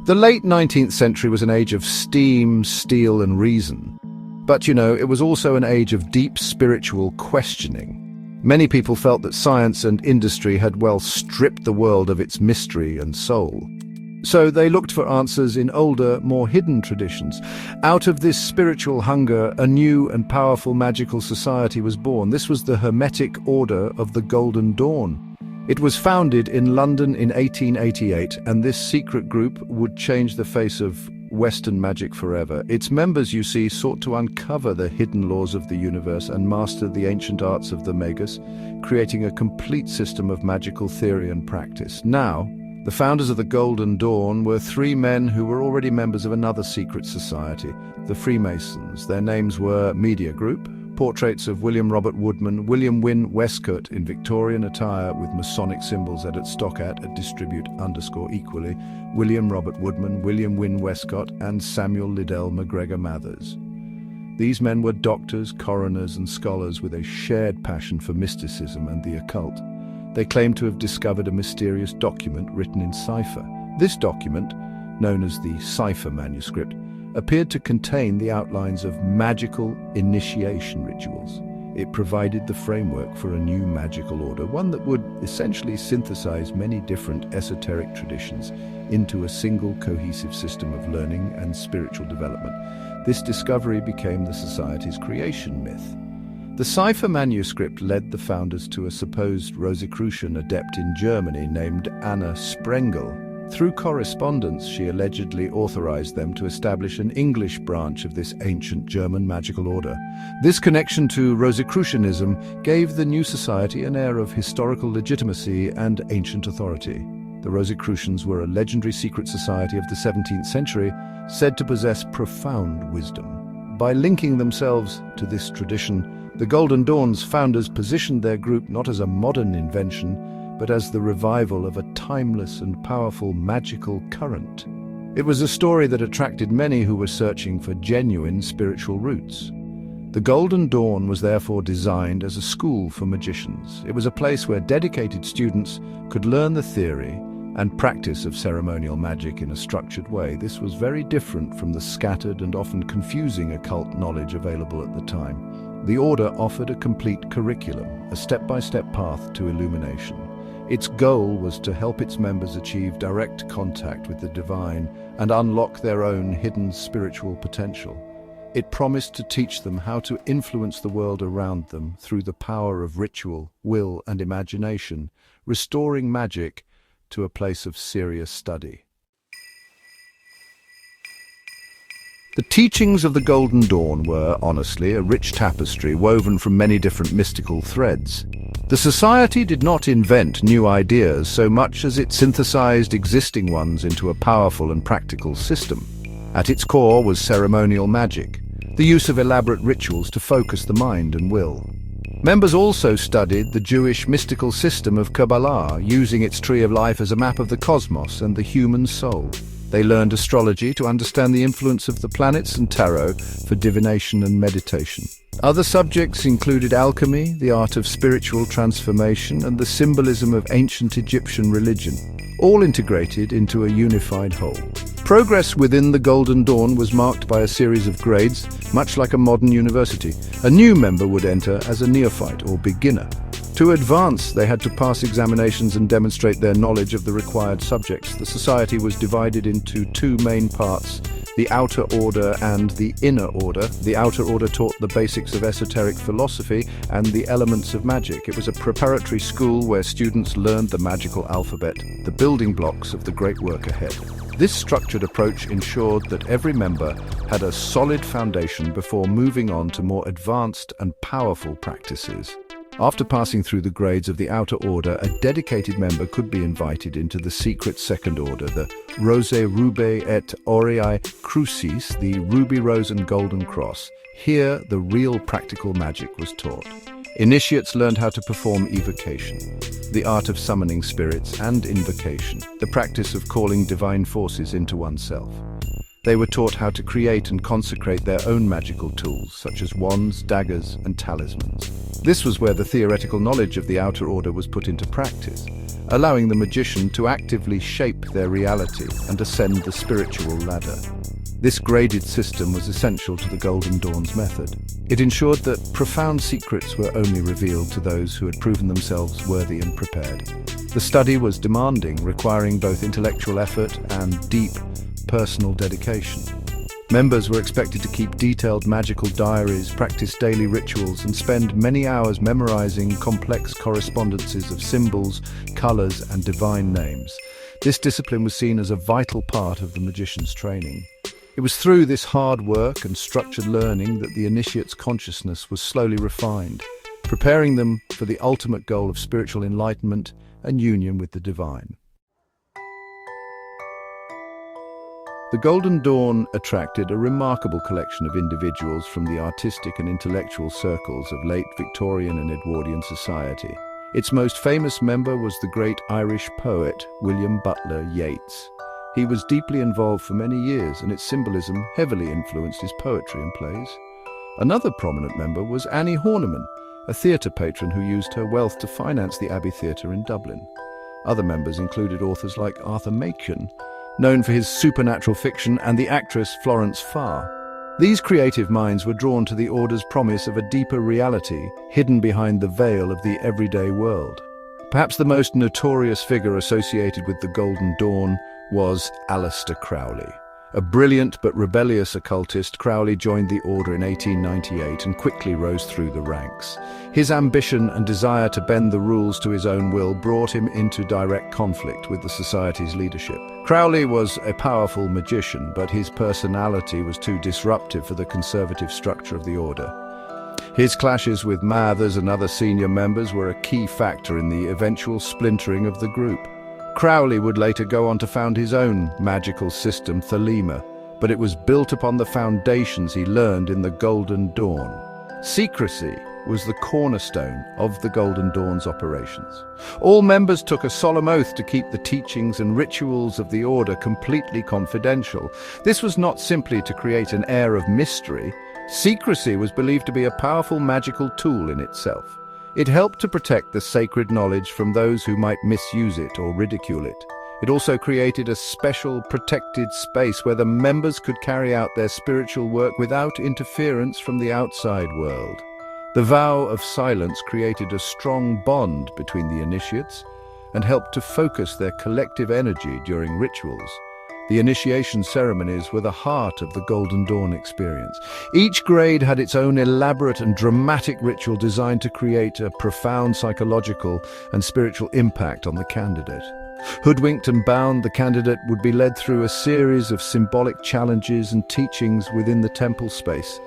The late 19th century was an age of steam, steel, and reason. But, it was also an age of deep spiritual questioning. Many people felt that science and industry had stripped the world of its mystery and soul. So they looked for answers in older, more hidden traditions. Out of this spiritual hunger, a new and powerful magical society was born. This was the Hermetic Order of the Golden Dawn. It was founded in London in 1888, and this secret group would change the face of Western magic forever. Its members, you see, sought to uncover the hidden laws of the universe and master the ancient arts of the Magus, creating a complete system of magical theory and practice. Now, the founders of the Golden Dawn were three men who were already members of another secret society, the Freemasons. Their names were Media Group, portraits of William Robert Woodman, William Wynne Westcott in Victorian attire with Masonic symbols at Stockat at distribute _equally, William Robert Woodman, William Wynne Westcott, and Samuel Liddell MacGregor Mathers. These men were doctors, coroners, and scholars with a shared passion for mysticism and the occult. They claimed to have discovered a mysterious document written in cipher. This document, known as the cipher manuscript, appeared to contain the outlines of magical initiation rituals. It provided the framework for a new magical order, one that would essentially synthesize many different esoteric traditions into a single cohesive system of learning and spiritual development. This discovery became the society's creation myth. The cipher manuscript led the founders to a supposed Rosicrucian adept in Germany named Anna Sprengel. Through correspondence, she allegedly authorized them to establish an English branch of this ancient German magical order. This connection to Rosicrucianism gave the new society an air of historical legitimacy and ancient authority. The Rosicrucians were a legendary secret society of the 17th century, said to possess profound wisdom. By linking themselves to this tradition, the Golden Dawn's founders positioned their group not as a modern invention, but as the revival of a timeless and powerful magical current. It was a story that attracted many who were searching for genuine spiritual roots. The Golden Dawn was therefore designed as a school for magicians. It was a place where dedicated students could learn the theory and practice of ceremonial magic in a structured way. This was very different from the scattered and often confusing occult knowledge available at the time. The order offered a complete curriculum, a step-by-step path to illumination. Its goal was to help its members achieve direct contact with the divine and unlock their own hidden spiritual potential. It promised to teach them how to influence the world around them through the power of ritual, will, and imagination, restoring magic to a place of serious study. The teachings of the Golden Dawn were, honestly, a rich tapestry woven from many different mystical threads. The society did not invent new ideas so much as it synthesized existing ones into a powerful and practical system. At its core was ceremonial magic, the use of elaborate rituals to focus the mind and will. Members also studied the Jewish mystical system of Kabbalah, using its tree of life as a map of the cosmos and the human soul. They learned astrology to understand the influence of the planets and tarot for divination and meditation. Other subjects included alchemy, the art of spiritual transformation, and the symbolism of ancient Egyptian religion, all integrated into a unified whole. Progress within the Golden Dawn was marked by a series of grades, much like a modern university. A new member would enter as a neophyte or beginner. To advance, they had to pass examinations and demonstrate their knowledge of the required subjects. The society was divided into two main parts, the Outer Order and the Inner Order. The Outer Order taught the basics of esoteric philosophy and the elements of magic. It was a preparatory school where students learned the magical alphabet, the building blocks of the great work ahead. This structured approach ensured that every member had a solid foundation before moving on to more advanced and powerful practices. After passing through the grades of the Outer Order, a dedicated member could be invited into the secret Second Order, the Rose Rubae et Aureae Crucis, the Ruby Rose and Golden Cross. Here, the real practical magic was taught. Initiates learned how to perform evocation, the art of summoning spirits, and invocation, the practice of calling divine forces into oneself. They were taught how to create and consecrate their own magical tools, such as wands, daggers, and talismans. This was where the theoretical knowledge of the Outer Order was put into practice. allowing the magician to actively shape their reality and ascend the spiritual ladder. This graded system was essential to the Golden Dawn's method. It ensured that profound secrets were only revealed to those who had proven themselves worthy and prepared. The study was demanding, requiring both intellectual effort and deep personal dedication. Members were expected to keep detailed magical diaries, practice daily rituals, and spend many hours memorizing complex correspondences of symbols, colors, and divine names. This discipline was seen as a vital part of the magician's training. It was through this hard work and structured learning that the initiate's consciousness was slowly refined, preparing them for the ultimate goal of spiritual enlightenment and union with the divine. The Golden Dawn attracted a remarkable collection of individuals from the artistic and intellectual circles of late Victorian and Edwardian society. Its most famous member was the great Irish poet William Butler Yeats. He was deeply involved for many years, and its symbolism heavily influenced his poetry and plays. Another prominent member was Annie Horniman, a theatre patron who used her wealth to finance the Abbey Theatre in Dublin. Other members included authors like Arthur Machen, known for his supernatural fiction, and the actress Florence Farr. These creative minds were drawn to the Order's promise of a deeper reality hidden behind the veil of the everyday world. Perhaps the most notorious figure associated with the Golden Dawn was Aleister Crowley. A brilliant but rebellious occultist, Crowley joined the Order in 1898 and quickly rose through the ranks. His ambition and desire to bend the rules to his own will brought him into direct conflict with the Society's leadership. Crowley was a powerful magician, but his personality was too disruptive for the conservative structure of the Order. His clashes with Mathers and other senior members were a key factor in the eventual splintering of the group. Crowley would later go on to found his own magical system, Thelema, but it was built upon the foundations he learned in the Golden Dawn. Secrecy was the cornerstone of the Golden Dawn's operations. All members took a solemn oath to keep the teachings and rituals of the Order completely confidential. This was not simply to create an air of mystery. Secrecy was believed to be a powerful magical tool in itself. It helped to protect the sacred knowledge from those who might misuse it or ridicule it. It also created a special, protected space where the members could carry out their spiritual work without interference from the outside world. The vow of silence created a strong bond between the initiates and helped to focus their collective energy during rituals. The initiation ceremonies were the heart of the Golden Dawn experience. Each grade had its own elaborate and dramatic ritual designed to create a profound psychological and spiritual impact on the candidate. Hoodwinked and bound, the candidate would be led through a series of symbolic challenges and teachings within the temple space.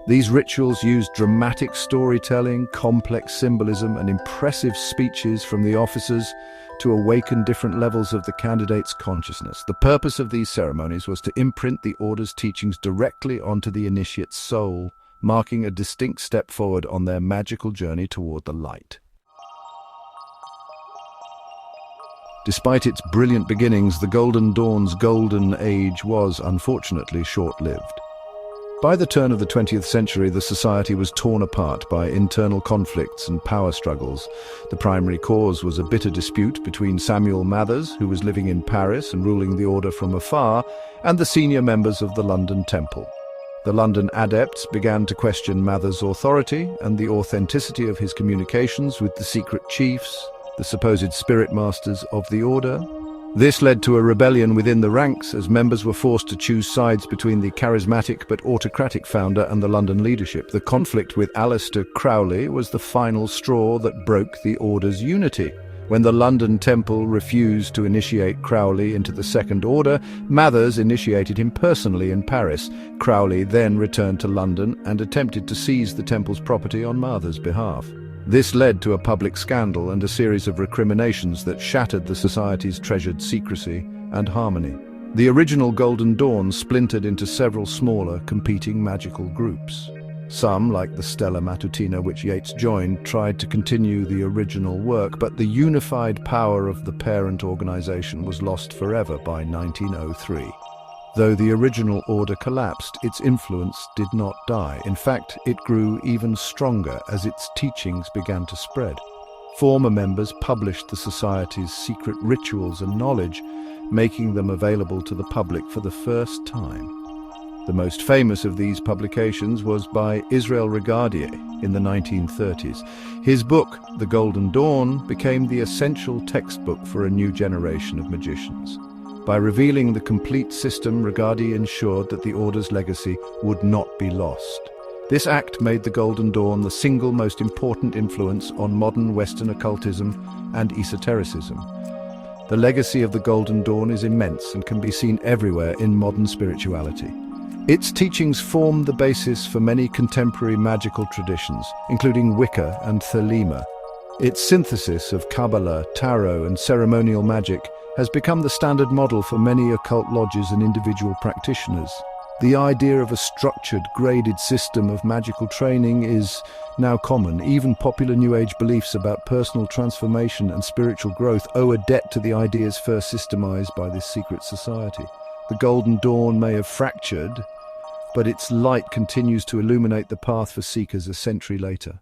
These rituals used dramatic storytelling, complex symbolism, and impressive speeches from the officers to awaken different levels of the candidate's consciousness. The purpose of these ceremonies was to imprint the Order's teachings directly onto the initiate's soul, marking a distinct step forward on their magical journey toward the light. Despite its brilliant beginnings, the Golden Dawn's golden age was unfortunately short-lived. By the turn of the 20th century, the society was torn apart by internal conflicts and power struggles. The primary cause was a bitter dispute between Samuel Mathers, who was living in Paris and ruling the Order from afar, and the senior members of the London Temple. The London adepts began to question Mathers' authority and the authenticity of his communications with the secret chiefs, the supposed spirit masters of the Order. This led to a rebellion within the ranks, as members were forced to choose sides between the charismatic but autocratic founder and the London leadership. The conflict with Aleister Crowley was the final straw that broke the Order's unity. When the London Temple refused to initiate Crowley into the Second Order, Mathers initiated him personally in Paris. Crowley then returned to London and attempted to seize the Temple's property on Mathers' behalf. This led to a public scandal and a series of recriminations that shattered the Society's treasured secrecy and harmony. The original Golden Dawn splintered into several smaller, competing magical groups. Some, like the Stella Matutina, which Yeats joined, tried to continue the original work, but the unified power of the parent organization was lost forever by 1903. Though the original Order collapsed, its influence did not die. In fact, it grew even stronger as its teachings began to spread. Former members published the society's secret rituals and knowledge, making them available to the public for the first time. The most famous of these publications was by Israel Regardie in the 1930s. His book, The Golden Dawn, became the essential textbook for a new generation of magicians. By revealing the complete system, Regardie ensured that the Order's legacy would not be lost. This act made the Golden Dawn the single most important influence on modern Western occultism and esotericism. The legacy of the Golden Dawn is immense and can be seen everywhere in modern spirituality. Its teachings form the basis for many contemporary magical traditions, including Wicca and Thelema. Its synthesis of Kabbalah, tarot, and ceremonial magic has become the standard model for many occult lodges and individual practitioners. The idea of a structured, graded system of magical training is now common. Even popular New Age beliefs about personal transformation and spiritual growth owe a debt to the ideas first systemized by this secret society. The Golden Dawn may have fractured, but its light continues to illuminate the path for seekers a century later.